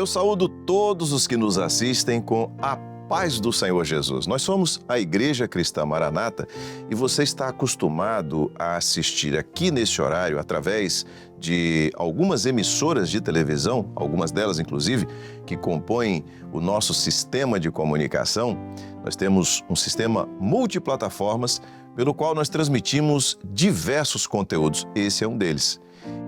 Eu saúdo todos os que nos assistem com a paz do Senhor Jesus. Nós somos a Igreja Cristã Maranata e você está acostumado a assistir aqui neste horário através de algumas emissoras de televisão, algumas delas inclusive, que compõem o nosso sistema de comunicação. Nós temos um sistema multiplataformas pelo qual nós transmitimos diversos conteúdos. Esse é um deles.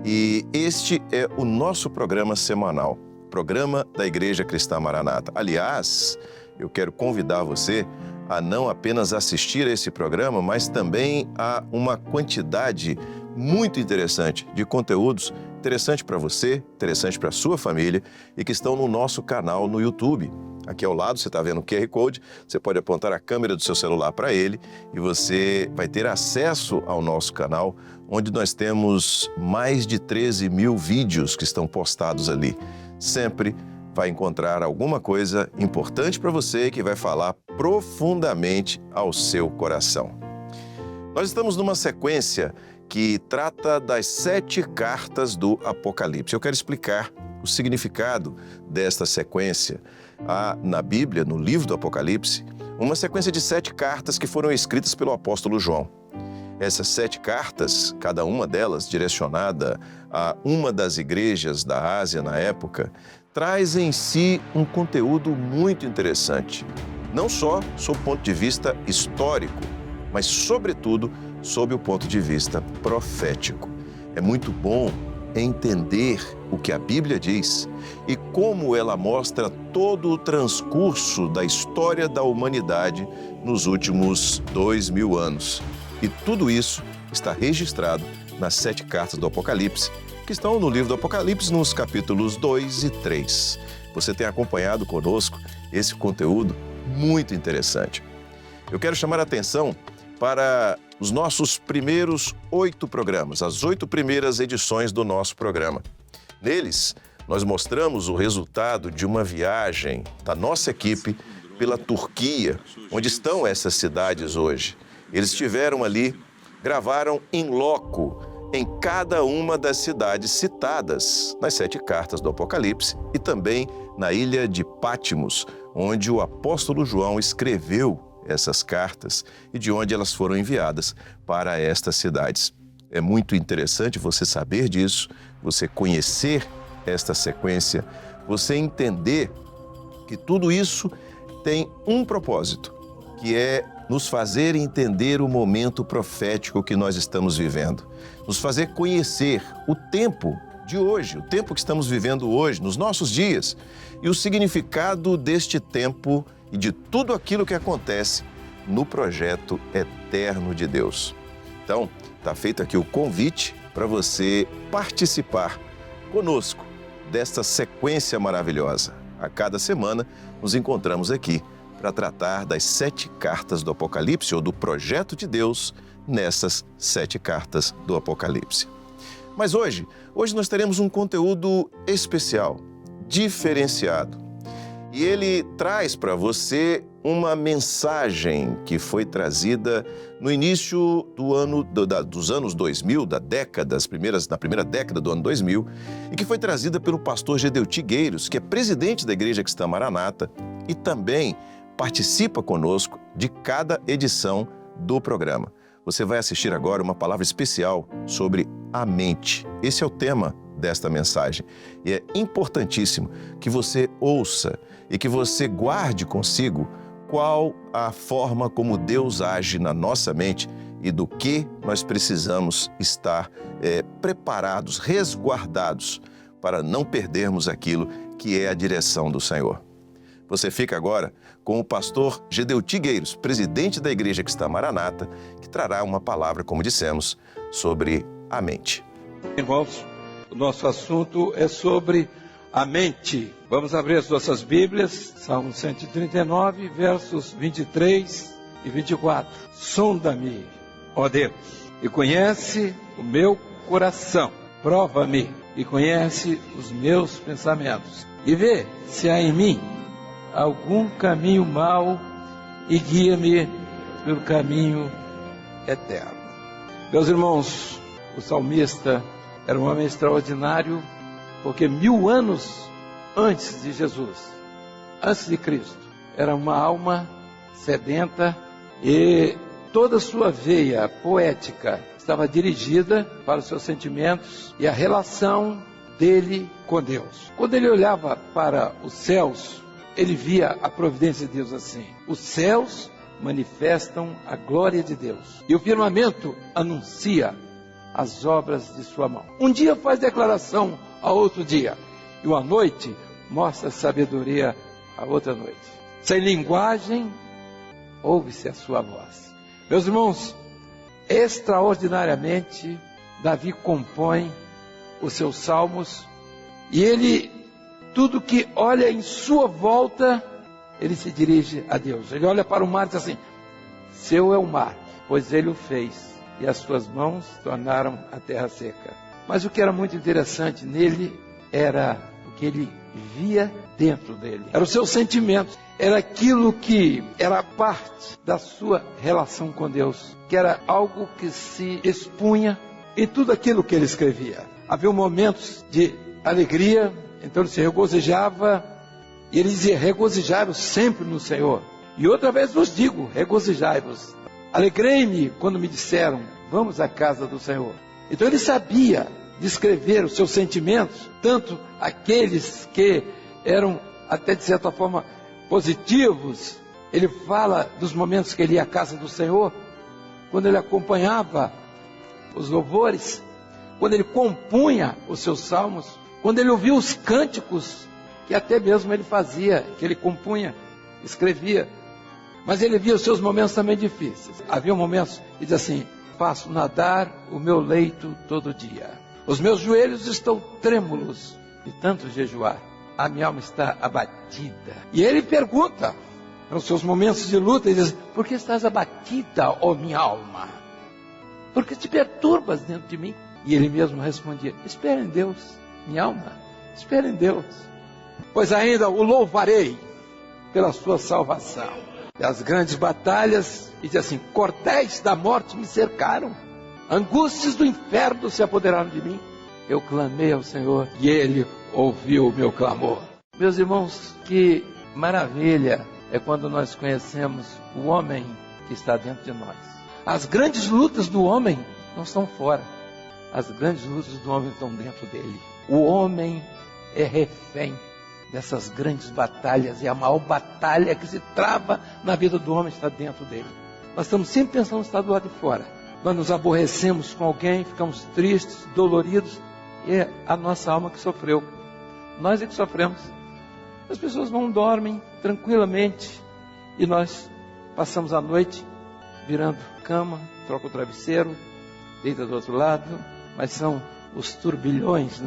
E este é o nosso programa semanal, programa da Igreja Cristã Maranata. Aliás, eu quero convidar você a não apenas assistir a esse programa, mas também a uma quantidade muito interessante de conteúdos interessante para você, interessante para a sua família e que estão no nosso canal no YouTube. Aqui ao lado você está vendo o QR Code, você pode apontar a câmera do seu celular para ele e você vai ter acesso ao nosso canal, onde nós temos mais de 13 mil vídeos que estão postados ali. Sempre vai encontrar alguma coisa importante para você que vai falar profundamente ao seu coração. Nós estamos numa sequência que trata das 7 cartas do Apocalipse. Eu quero explicar o significado desta sequência. Há na Bíblia, no livro do Apocalipse, uma sequência de 7 cartas que foram escritas pelo apóstolo João. Essas 7 cartas, cada uma delas direcionada a uma das igrejas da Ásia na época, traz em si um conteúdo muito interessante, não só sob o ponto de vista histórico, mas sobretudo sob o ponto de vista profético. É muito bom entender o que a Bíblia diz e como ela mostra todo o transcurso da história da humanidade nos últimos 2000 anos. E tudo isso está registrado nas 7 cartas do Apocalipse, que estão no livro do Apocalipse, nos capítulos 2 e 3. Você tem acompanhado conosco esse conteúdo muito interessante. Eu quero chamar a atenção para os nossos primeiros 8 programas, as 8 primeiras edições do nosso programa. Neles, nós mostramos o resultado de uma viagem da nossa equipe pela Turquia, onde estão essas cidades hoje. Eles estiveram ali, gravaram in loco em cada uma das cidades citadas nas 7 cartas do Apocalipse e também na ilha de Patmos, onde o apóstolo João escreveu essas cartas e de onde elas foram enviadas para estas cidades. É muito interessante você saber disso, você conhecer esta sequência, você entender que tudo isso tem um propósito, que é nos fazer entender o momento profético que nós estamos vivendo, nos fazer conhecer o tempo de hoje, o tempo que estamos vivendo hoje, nos nossos dias, e o significado deste tempo e de tudo aquilo que acontece no projeto eterno de Deus. Então, está feito aqui o convite para você participar conosco desta sequência maravilhosa. A cada semana nos encontramos aqui para tratar das 7 cartas do Apocalipse ou do projeto de Deus nessas 7 cartas do Apocalipse. Mas hoje nós teremos um conteúdo especial, diferenciado. E ele traz para você uma mensagem que foi trazida no início dos anos 2000, na primeira década do ano 2000, e que foi trazida pelo pastor Gedeuti Gueiros, que é presidente da Igreja Cristã Maranata e também participa conosco de cada edição do programa. Você vai assistir agora uma palavra especial sobre a mente. Esse é o tema desta mensagem. E é importantíssimo que você ouça e que você guarde consigo qual a forma como Deus age na nossa mente e do que nós precisamos estar preparados, resguardados, para não perdermos aquilo que é a direção do Senhor. Você fica agora com o pastor Gedeuti Gueiros, presidente da Igreja Cristã Maranata, que trará uma palavra, como dissemos, sobre a mente. Irmãos, o nosso assunto é sobre a mente. Vamos abrir as nossas Bíblias, Salmo 139, versos 23 e 24. Sonda-me, ó Deus, e conhece o meu coração. Prova-me e conhece os meus pensamentos. E vê se há em mim algum caminho mau e guia-me pelo caminho eterno. Meus irmãos, o salmista era um homem extraordinário, porque 1000 anos antes de Jesus, antes de Cristo, era uma alma sedenta e toda a sua veia poética estava dirigida para os seus sentimentos e a relação dele com Deus. Quando ele olhava para os céus, ele via a providência de Deus assim: os céus manifestam a glória de Deus e o firmamento anuncia as obras de sua mão. Um dia faz declaração a outro dia, e uma noite mostra sabedoria a outra noite. Sem linguagem, ouve-se a sua voz. Meus irmãos, extraordinariamente, Davi compõe os seus salmos, e ele, tudo que olha em sua volta, ele se dirige a Deus. Ele olha para o mar e diz assim: seu é o mar, pois ele o fez, e as suas mãos tornaram a terra seca. Mas o que era muito interessante nele era o que ele via dentro dele, eram os seus sentimentos, era aquilo que era parte da sua relação com Deus, que era algo que se expunha em tudo aquilo que ele escrevia. Havia momentos de alegria, então ele se regozijava, e ele dizia: regozijai-vos sempre no Senhor. E outra vez vos digo, regozijai-vos. Alegrei-me quando me disseram: vamos à casa do Senhor. Então ele sabia descrever os seus sentimentos, tanto aqueles que eram até de certa forma positivos. Ele fala dos momentos que ele ia à casa do Senhor, quando ele acompanhava os louvores, quando ele compunha os seus salmos, quando ele ouvia os cânticos que até mesmo ele fazia, que ele compunha, escrevia. Mas ele via os seus momentos também difíceis. Havia momentos que dizia assim: faço nadar o meu leito todo dia, os meus joelhos estão trêmulos de tanto jejuar, a minha alma está abatida. E ele pergunta, nos seus momentos de luta, ele diz: por que estás abatida, ó minha alma? Por que te perturbas dentro de mim? E ele mesmo respondia: espera em Deus, minha alma, espera em Deus, pois ainda o louvarei pela sua salvação. E as grandes batalhas, e diz assim: cordéis da morte me cercaram, angústias do inferno se apoderaram de mim. Eu clamei ao Senhor e Ele ouviu o meu clamor. Meus irmãos, que maravilha é quando nós conhecemos o homem que está dentro de nós. As grandes lutas do homem não estão fora, as grandes lutas do homem estão dentro dele. O homem é refém dessas grandes batalhas, e a maior batalha que se trava na vida do homem está dentro dele. Nós estamos sempre pensando no estado do lado de fora. Nós nos aborrecemos com alguém, ficamos tristes, doloridos, e é a nossa alma que sofreu. Nós é que sofremos. As pessoas não dormem tranquilamente, e nós passamos a noite virando cama, troca o travesseiro, deita do outro lado, mas são os turbilhões,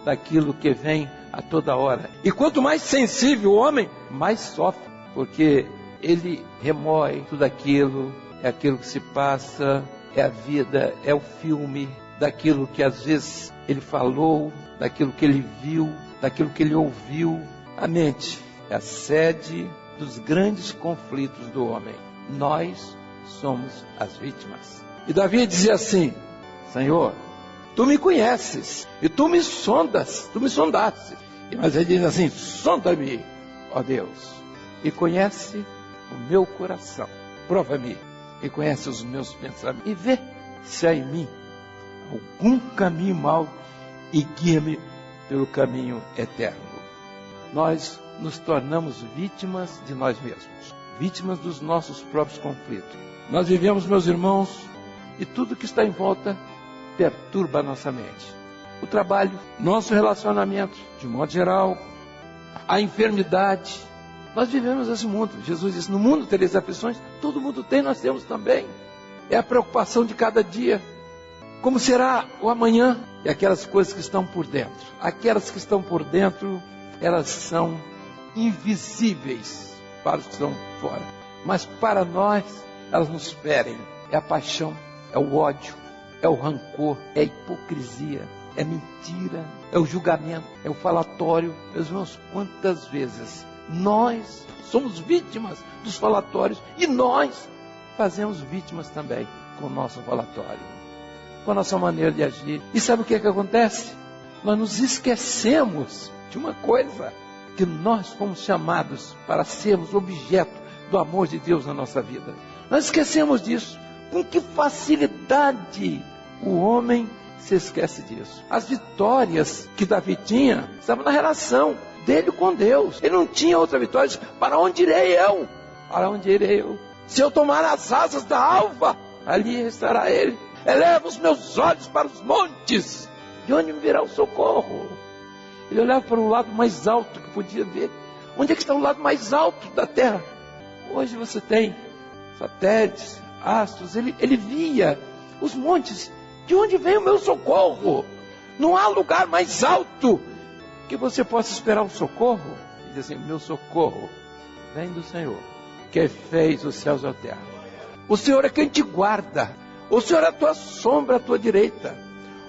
daquilo que vem a toda hora. E quanto mais sensível o homem, mais sofre, porque ele remói tudo aquilo, é aquilo que se passa, é a vida, é o filme, daquilo que às vezes ele falou, daquilo que ele viu, daquilo que ele ouviu. A mente é a sede dos grandes conflitos do homem. Nós somos as vítimas. E Davi dizia assim: Senhor, tu me conheces, e tu me sondaste. Mas ele diz assim: sonda-me, ó Deus, e conhece o meu coração. Prova-me, e conhece os meus pensamentos, e vê se há em mim algum caminho mau, e guia-me pelo caminho eterno. Nós nos tornamos vítimas de nós mesmos, vítimas dos nossos próprios conflitos. Nós vivemos, meus irmãos, e tudo que está em volta perturba a nossa mente. O trabalho, nosso relacionamento, de modo geral, a enfermidade. Nós vivemos esse mundo. Jesus disse: no mundo tereis aflições. Todo mundo tem, nós temos também. É a preocupação de cada dia. Como será o amanhã? E aquelas coisas que estão por dentro. Aquelas que estão por dentro, elas são invisíveis para os que estão fora. Mas para nós, elas nos ferem. É a paixão, é o ódio, é o rancor, é a hipocrisia, é mentira, é o julgamento, é o falatório. Meus irmãos, quantas vezes nós somos vítimas dos falatórios, e nós fazemos vítimas também com o nosso falatório, com a nossa maneira de agir. E sabe o que é que acontece? Nós nos esquecemos de uma coisa: que nós fomos chamados para sermos objeto do amor de Deus na nossa vida. Nós esquecemos disso. Com que facilidade o homem se esquece disso. As vitórias que Davi tinha estavam na relação dele com Deus. Ele não tinha outra vitória. Ele disse, para onde irei eu? Para onde irei eu? Se eu tomar as asas da alva, ali estará ele. Eleva os meus olhos para os montes. De onde me virá o socorro? Ele olhava para o lado mais alto que podia ver. Onde é que está o lado mais alto da terra? Hoje você tem satélites, astros. Ele via os montes. De onde vem o meu socorro? Não há lugar mais alto que você possa esperar o socorro. Ele diz assim, meu socorro vem do Senhor, que fez os céus e a terra. O Senhor é quem te guarda. O Senhor é a tua sombra à tua direita.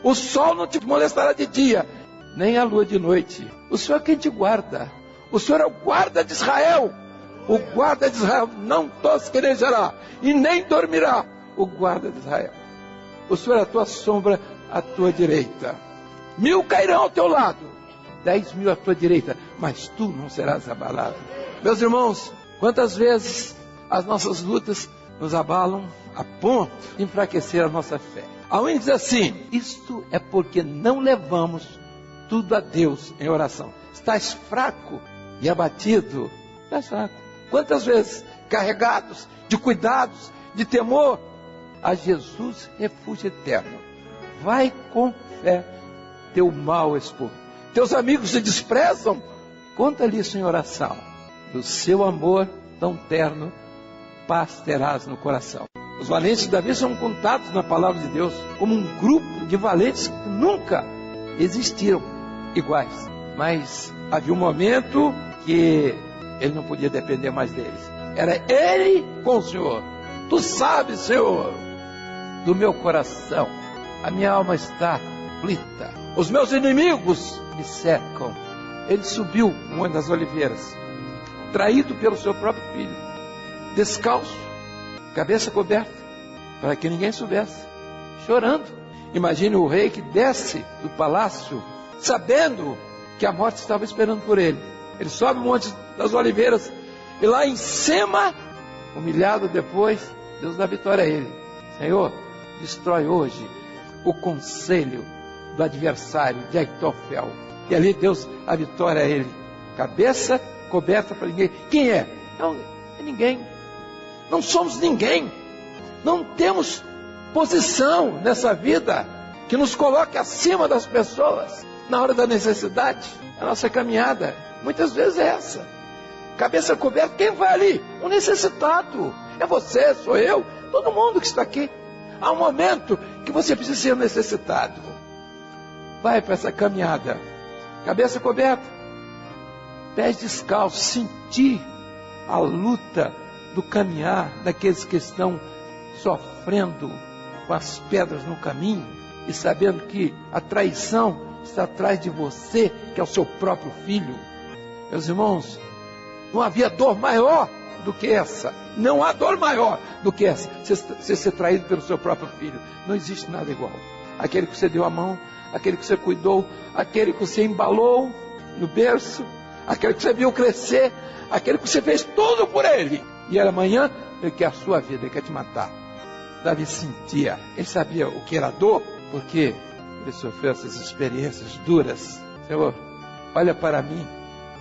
O sol não te molestará de dia, nem a lua de noite. O Senhor é quem te guarda. O Senhor é o guarda de Israel. O guarda de Israel não tosquenejará e nem dormirá. O guarda de Israel. O Senhor é a tua sombra à tua direita. 1000 cairão ao teu lado, 10.000 à tua direita, mas tu não serás abalado. Meus irmãos, quantas vezes as nossas lutas nos abalam a ponto de enfraquecer a nossa fé. Alguém diz assim, isto é porque não levamos tudo a Deus em oração. Estás fraco e abatido. Estás fraco. Quantas vezes carregados de cuidados, de temor, a Jesus refúgio eterno. Vai com fé, teu mal expor. Teus amigos te desprezam, conta-lhe isso em oração. Do seu amor tão terno, paz terás no coração. Os valentes de Davi são contados na palavra de Deus como um grupo de valentes que nunca existiram iguais. Mas havia um momento que ele não podia depender mais deles. Era ele com o Senhor. Tu sabes, Senhor, do meu coração, a minha alma está aflita. Os meus inimigos me cercam. Ele subiu o Monte das Oliveiras, traído pelo seu próprio filho, descalço, cabeça coberta, para que ninguém soubesse, chorando. Imagine o rei que desce do palácio, sabendo que a morte estava esperando por ele. Ele sobe o Monte das Oliveiras, e lá em cima, humilhado depois, Deus dá vitória a ele. Senhor, destrói hoje o conselho do adversário de Aitofel. E ali Deus a vitória a ele. Cabeça coberta para ninguém. Quem é? Não é ninguém. Não somos ninguém. Não temos posição nessa vida que nos coloque acima das pessoas na hora da necessidade. A nossa caminhada muitas vezes é essa. Cabeça coberta, quem vai ali? Um necessitado. É você, sou eu, todo mundo que está aqui. Há um momento que você precisa ser necessitado. Vai para essa caminhada, cabeça coberta, pés descalços, sentir a luta do caminhar daqueles que estão sofrendo com as pedras no caminho e sabendo que a traição está atrás de você, que é o seu próprio filho. Meus irmãos, não havia dor maior do que essa. Não há dor maior do que essa. Você ser traído pelo seu próprio filho. Não existe nada igual. Aquele que você deu a mão, aquele que você cuidou, aquele que você embalou no berço, aquele que você viu crescer, aquele que você fez tudo por ele. E era amanhã, ele quer a sua vida, ele quer te matar. Davi sentia, ele sabia o que era dor, porque ele sofreu essas experiências duras. Senhor, olha para mim,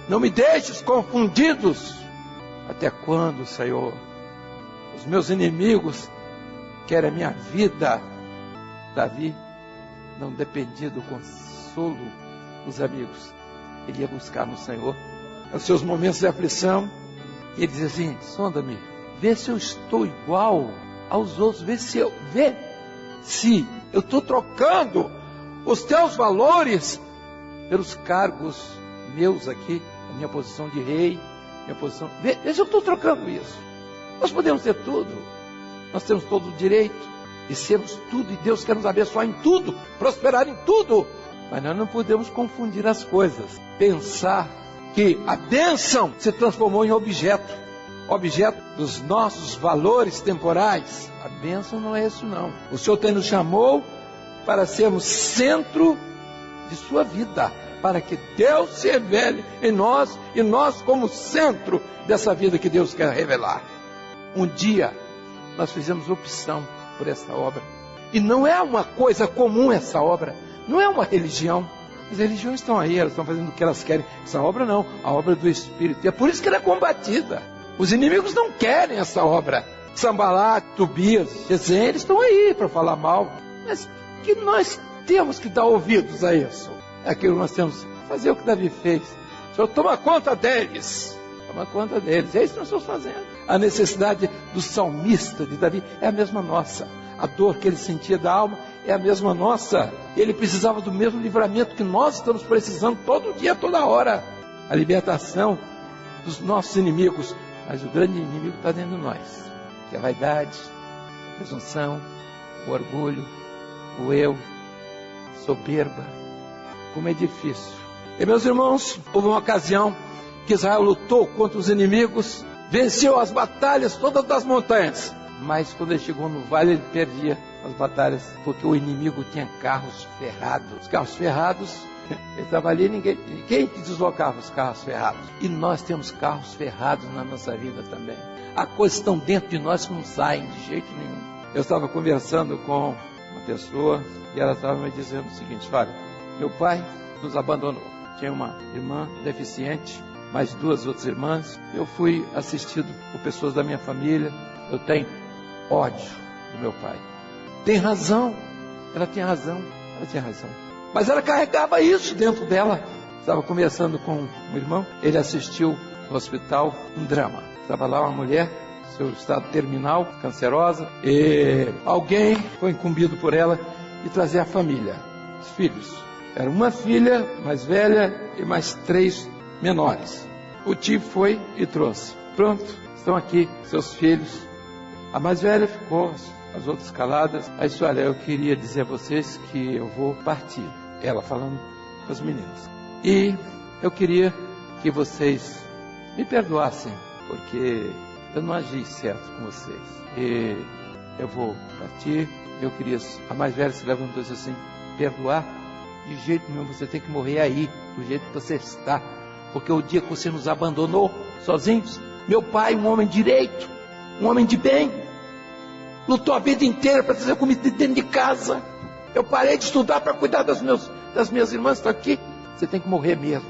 não me deixes confundidos. Até quando, Senhor? Os meus inimigos querem a minha vida. Davi não dependia do consolo dos amigos. Ele ia buscar no Senhor. Nos seus momentos de aflição, ele dizia assim, sonda-me, vê se eu estou igual aos outros, vê se eu estou trocando os teus valores pelos cargos meus aqui, a minha posição de rei, minha posição. Vê se eu estou trocando isso. Nós podemos ter tudo, nós temos todo o direito de sermos tudo, e Deus quer nos abençoar em tudo, prosperar em tudo, mas nós não podemos confundir as coisas, pensar que a bênção se transformou em objeto dos nossos valores temporais. A bênção não é isso não. O Senhor nos chamou para sermos centro de sua vida, para que Deus se revele em nós e nós como centro dessa vida que Deus quer revelar. Um dia nós fizemos opção por essa obra. E não é uma coisa comum essa obra, não é uma religião. As religiões estão aí, elas estão fazendo o que elas querem. Essa obra não, a obra do Espírito. E é por isso que ela é combatida. Os inimigos não querem essa obra. Sambalat, Tobias, Gesem, eles estão aí para falar mal. Mas que nós temos que dar ouvidos a isso. É aquilo que nós temos que fazer o que Davi fez. O Senhor toma conta deles. Toma conta deles. É isso que nós estamos fazendo. A necessidade do salmista de Davi é a mesma nossa. A dor que ele sentia da alma é a mesma nossa. Ele precisava do mesmo livramento que nós estamos precisando todo dia, toda hora. A libertação dos nossos inimigos. Mas o grande inimigo está dentro de nós. Que é a vaidade, a presunção, o orgulho, o eu, soberba. Como é difícil. E meus irmãos, houve uma ocasião que Israel lutou contra os inimigos, venceu as batalhas todas das montanhas. Mas quando ele chegou no vale, ele perdia as batalhas, porque o inimigo tinha carros ferrados. Os carros ferrados, ele estava ali, ninguém deslocava os carros ferrados. E nós temos carros ferrados na nossa vida também. Há coisas que estão dentro de nós que não saem de jeito nenhum. Eu estava conversando com uma pessoa e ela estava me dizendo o seguinte: olha, meu pai nos abandonou. Tinha uma irmã deficiente, mais 2 outras irmãs. Eu fui assistido por pessoas da minha família. Eu tenho ódio do meu pai. Tem razão, ela tinha razão. Mas ela carregava isso dentro dela. Estava conversando com um irmão, ele assistiu no hospital um drama. Estava lá uma mulher, seu estado terminal, cancerosa, e alguém foi incumbido por ela de trazer a família, os filhos. Era uma filha mais velha e mais 3 menores. O tio foi e trouxe. Pronto, estão aqui seus filhos. A mais velha ficou, as outras caladas. Aí disse: olha, eu queria dizer a vocês que eu vou partir. Ela falando com os meninos. E eu queria que vocês me perdoassem, porque eu não agi certo com vocês. E eu vou partir. Eu queria... A mais velha se levantou e disse assim: perdoar? De jeito nenhum, você tem que morrer aí, do jeito que você está. Porque o dia que você nos abandonou, sozinhos, meu pai, um homem direito, um homem de bem, lutou a vida inteira para trazer comida dentro de casa. Eu parei de estudar para cuidar das minhas irmãs, estão aqui. Você tem que morrer mesmo.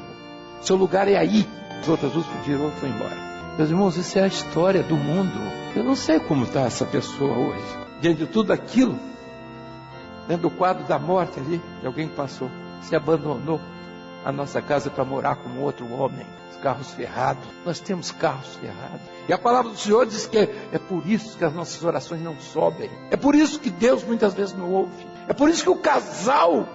Seu lugar é aí. As outras duas virou e foi embora. Meus irmãos, isso é a história do mundo. Eu não sei como está essa pessoa hoje. Diante de tudo aquilo, dentro do quadro da morte ali, de alguém que passou, se abandonou a nossa casa para morar com outro homem. Os carros ferrados. Nós temos carros ferrados. E a palavra do Senhor diz que é por isso que as nossas orações não sobem. É por isso que Deus muitas vezes não ouve. É por isso que o casal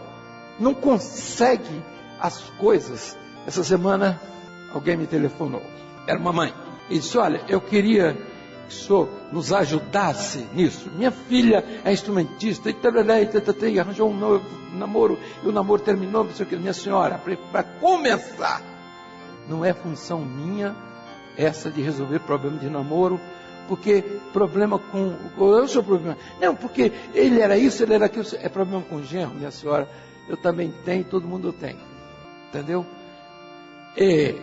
não consegue as coisas. Essa semana alguém me telefonou. Era uma mãe. E disse: olha, eu queria que o senhor nos ajudasse nisso. Minha filha é instrumentista e arranjou um novo namoro. E o namoro terminou, não sei o que. Minha senhora, para começar, não é função minha essa de resolver problema de namoro, porque problema com... Eu sou problema. Não, porque ele era isso, ele era aquilo. É problema com o genro, minha senhora. Eu também tenho, todo mundo tem. Entendeu? E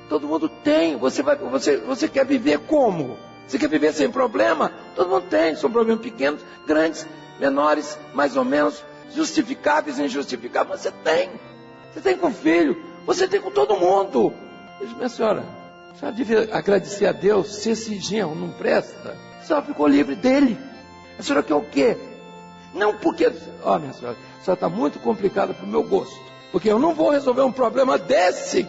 todo mundo tem. Você quer viver como? Você quer viver sem problema? Todo mundo tem. São problemas pequenos, grandes, menores, mais ou menos, justificáveis e injustificáveis. Você tem. Você tem com o filho. Você tem com todo mundo. Eu disse: minha senhora, a senhora devia agradecer a Deus. Se esse genro não presta, a senhora ficou livre dele. A senhora quer o quê? Não porque... minha senhora, a senhora está muito complicada para o meu gosto. Porque eu não vou resolver um problema desse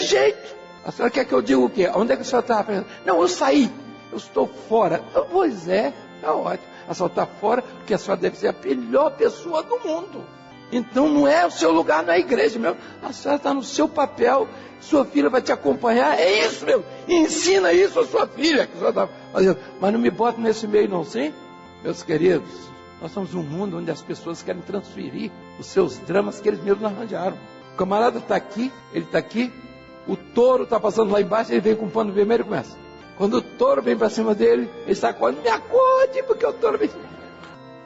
jeito. A senhora quer que eu diga o quê? Onde é que a senhora está pensando? Não, eu saí. Eu estou fora. Pois é, está ótimo. A senhora está fora porque a senhora deve ser a melhor pessoa do mundo. Então não é o seu lugar na igreja, meu. A senhora está no seu papel. Sua filha vai te acompanhar. É isso, meu. E ensina isso à sua filha que a senhora está fazendo. Mas não me bota nesse meio não, sim? Meus queridos, nós somos um mundo onde as pessoas querem transferir os seus dramas que eles mesmos arranjaram. O camarada está aqui, ele está aqui. O touro está passando lá embaixo, ele vem com um pano vermelho e começa. Quando o touro vem para cima dele, ele está acordando: me acorde, porque o touro vem.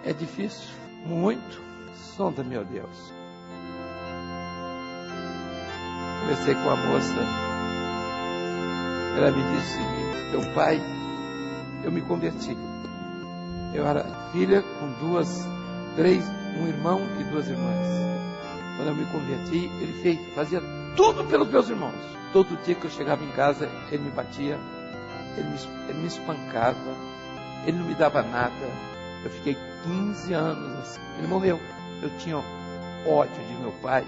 É difícil, muito. Sonda, meu Deus. conversei com a moça. Ela me disse o seguinte: teu pai, eu me converti. Eu era filha com um irmão e 2 irmãs. Quando eu me converti, ele fazia tudo pelos meus irmãos. Todo dia que eu chegava em casa, ele me batia, ele me espancava, ele não me dava nada. Eu fiquei 15 anos assim. Ele morreu. Eu tinha ódio de meu pai,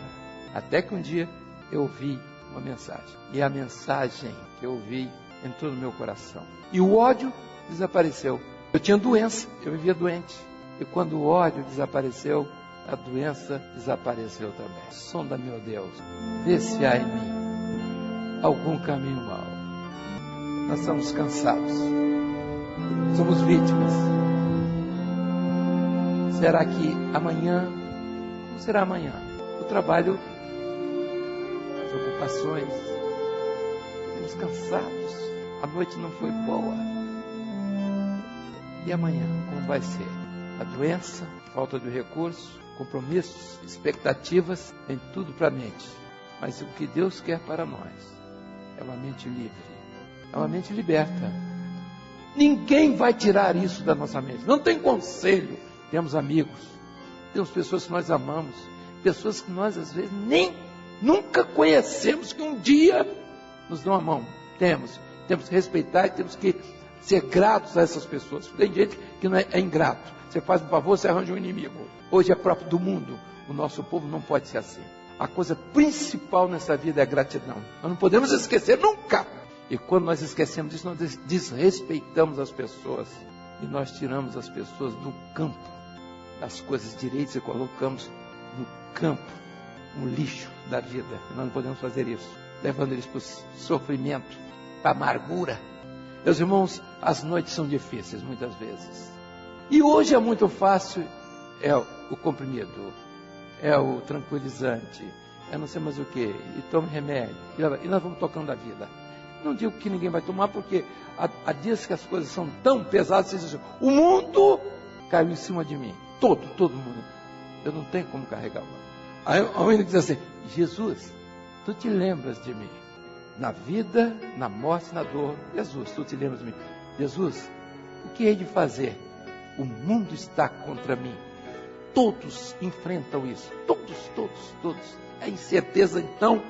até que um dia eu ouvi uma mensagem. E a mensagem que eu ouvi entrou no meu coração. E o ódio desapareceu. Eu tinha doença, eu vivia doente. E quando o ódio desapareceu, a doença desapareceu também. Sonda, meu Deus, vê se há em mim algum caminho mau. Nós estamos cansados, somos vítimas. Será que amanhã, como será amanhã? O trabalho, as ocupações, estamos cansados, a noite não foi boa. E amanhã, como vai ser? A doença, falta de recurso, compromissos, expectativas, tem tudo para a mente. Mas o que Deus quer para nós é uma mente livre, é uma mente liberta. Ninguém vai tirar isso da nossa mente. Não tem conselho. Temos amigos, temos pessoas que nós amamos, pessoas que nós às vezes nunca conhecemos, que um dia nos dão a mão. Temos que respeitar e temos que ser gratos a essas pessoas. Tem gente que não é ingrato. Você faz um favor, você arranja um inimigo. Hoje é próprio do mundo. O nosso povo não pode ser assim. A coisa principal nessa vida é a gratidão. Nós não podemos esquecer nunca. E quando nós esquecemos disso, nós desrespeitamos as pessoas. E nós tiramos as pessoas do campo das coisas direitas e colocamos no campo, no lixo da vida. E nós não podemos fazer isso, levando eles para o sofrimento, para a amargura. Meus irmãos, as noites são difíceis muitas vezes. E hoje é muito fácil, é o comprimido, é o tranquilizante, é não sei mais o que, e tome remédio, e nós vamos tocando a vida. Não digo que ninguém vai tomar, porque há dias que as coisas são tão pesadas, você diz assim, o mundo caiu em cima de mim, todo mundo, eu não tenho como carregar. Aí a menina diz assim, Jesus, tu te lembras de mim, na vida, na morte, na dor. Jesus, tu te lembras de mim. Jesus, o que hei de fazer? O mundo está contra mim. Todos enfrentam isso. Todos. A incerteza, então,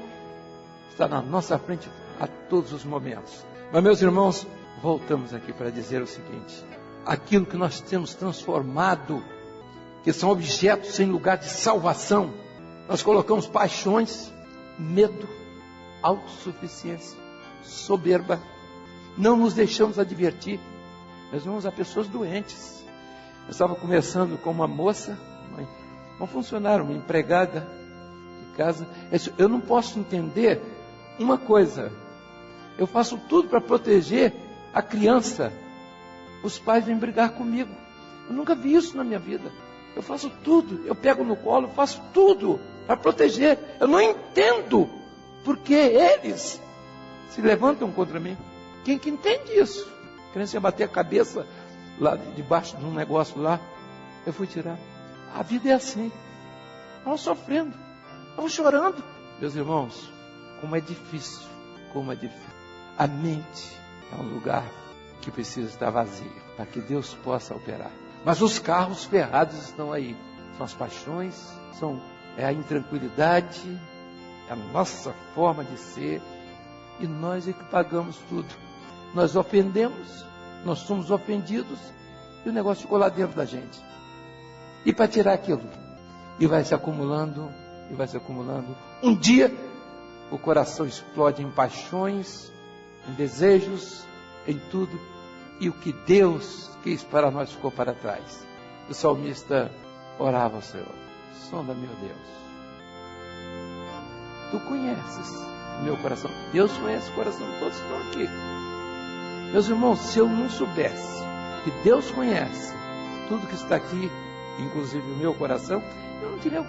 está na nossa frente a todos os momentos. Mas, meus irmãos, voltamos aqui para dizer o seguinte. Aquilo que nós temos transformado, que são objetos sem lugar de salvação, nós colocamos paixões, medo, autossuficiência, soberba. Não nos deixamos advertir. Meus irmãos, há pessoas doentes. Eu estava conversando com uma moça, uma funcionária, uma empregada de casa. Eu não posso entender uma coisa. Eu faço tudo para proteger a criança. Os pais vêm brigar comigo. Eu nunca vi isso na minha vida. Eu faço tudo. Eu pego no colo, faço tudo para proteger. Eu não entendo porque eles se levantam contra mim. Quem que entende isso? A criança ia bater a cabeça lá debaixo de um negócio lá. Eu fui tirar. A vida é assim. Vamos sofrendo. Vamos chorando. Meus irmãos, como é difícil. A mente é um lugar que precisa estar vazio, para que Deus possa operar. Mas os carros ferrados estão aí. São as paixões, é a intranquilidade, é a nossa forma de ser, e nós é que pagamos tudo. Nós ofendemos, nós somos ofendidos, e o negócio ficou lá dentro da gente. E para tirar aquilo, e vai se acumulando, um dia o coração explode em paixões, em desejos, em tudo, e o que Deus quis para nós ficou para trás. O salmista orava ao Senhor, sonda meu Deus, tu conheces o meu coração, Deus conhece o coração de todos que estão aqui. Meus irmãos, se eu não soubesse que Deus conhece tudo que está aqui, inclusive o meu coração, eu não teria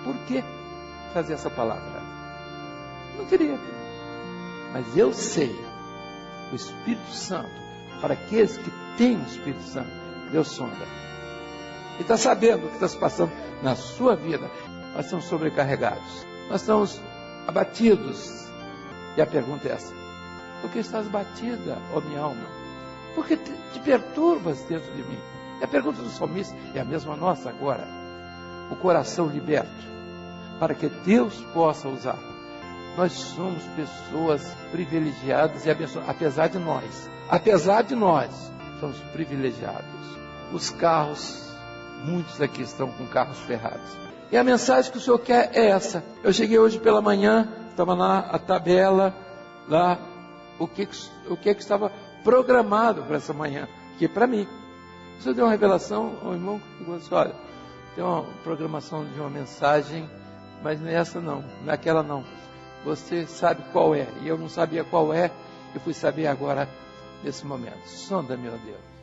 por que fazer essa palavra. Não teria. Mas eu sei, o Espírito Santo, para aqueles que têm o Espírito Santo, Deus sonda. E está sabendo o que está se passando na sua vida. Nós estamos sobrecarregados. Nós estamos abatidos. E a pergunta é essa: por que estás batida, ó minha alma? Por que te perturbas dentro de mim? E a pergunta do salmista é a mesma nossa agora. O coração liberto, para que Deus possa usar. Nós somos pessoas privilegiadas e abençoadas, apesar de nós, somos privilegiados. Os carros, muitos aqui estão com carros ferrados. E a mensagem que o Senhor quer é essa. Eu cheguei hoje pela manhã, estava lá a tabela, lá, o que estava programado para essa manhã, que para mim. O Senhor deu uma revelação, o irmão falou assim: olha, tem uma programação de uma mensagem, mas não é essa não, naquela não. Você sabe qual é, e eu não sabia qual é, e fui saber agora, nesse momento. Sonda, meu Deus.